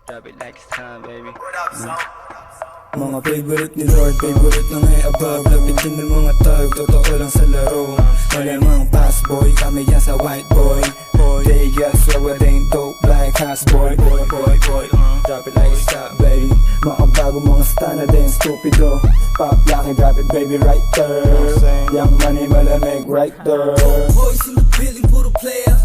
Drop it like it's time, baby. Mga favorite ni Lord, favorite na ngay above. Lapitin ng mga tag, totoo lang sa laro. Malamang pass boy, kami yan sa white boy. They got slower, they ain't dope like house boy. Drop it like it's top, baby. Mga bago, mga stunner, they ain't stupido. Pop laki, drop it baby right there. Young money, malamig right there. Boys in the building, puro player.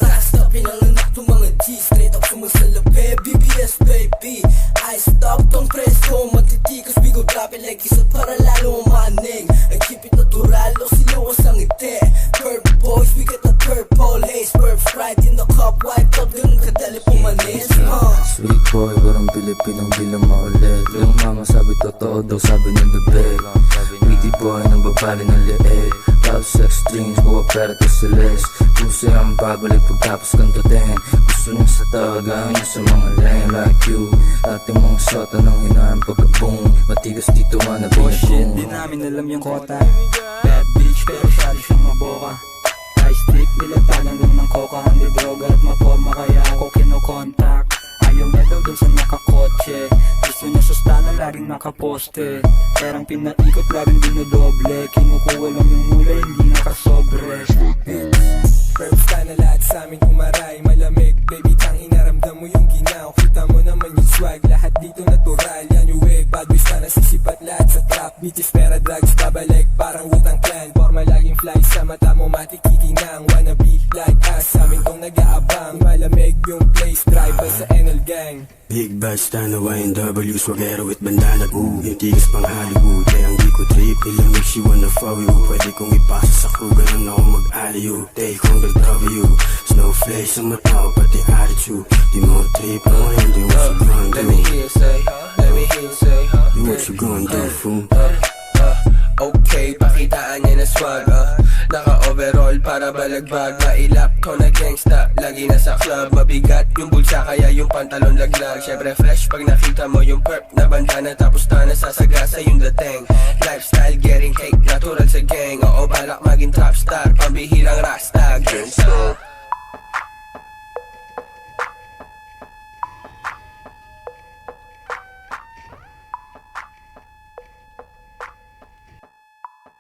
Fast up, pinanganak to mga G. Straight up sumasalabi, BBS baby. I stop tong presko, matitikas. We go drop it like isa para lalo umaning. I keep it natural, o sinuwas ang ngiti. Purple boys, we get the purple haze. Purple fried in the cup, white top, ganun kadali pumanis. Sweet boy, parang Pilipinong di lang maulit. Yung mama sabi totoo daw, sabi ng bebe. Witty boy, nang babali ng leeg. Love sex dreams, buwa pera to silis. Puso ang babalik pagtapos kantutin. Gusto niya sa tawagan niya sa mga lame like you. Ating mga shot, anong hinaan pagka-boom. Matigas dito man na Shit, di binaboom. namin alam yung kota. Bad bitch, pero syado siyang maboka. High stick, nilatagan lang ng coca. Hindi droga at maporma, kaya ako kinokontak. Ayaw niya daw dun sa nakakotse. Gusto niya sustana, laging nakaposte. Perang pinaikot, laging dinodoble. Kinukuha lang yung mula, hindi nakasobre. Perbs ka na lahat sa amin umaray. Malamig, baby, tang inaramdam mo yung ginaw. Kita mo naman yung swag, lahat dito natural. Yan yung wave, bad boys ka nasisipat lahat sa trap. Bitches, pera, drugs, babalik parang Wu-Tang Clan. Forma laging fly sa mata mo, matikikinang. Wanna be like us, sa amin tong nag-aabang. Malamig yung place, drive by sa NL Gang. Big bad stunner, YNW, swagero with bandana. Yung tigas pang Hollywood, kaya ang di ko trip. Ilamig she wanna follow you. Pwede kong ipasa sa crew, ganun ako mag-aliyo. Take on the W, snowflake sa mata ko, pati attitude. Di mo trip, no one, di what you gonna do. Let me hear you say, let me hear you say, Di what you gonna do, fool. Okay, pakitaan niya na swag, naka-overall para balagbag. Mailap ko na gangsta, lagi nasa club. Mabigat yung bulsa kaya yung pantalon laglag. Syempre fresh pag nakita mo yung perp na bandana. Tapos na nasasagasa yung dating. Lifestyle getting cake, natural sa gang. Oo, balak maging trap star, pambihirang rasta. Gangsta.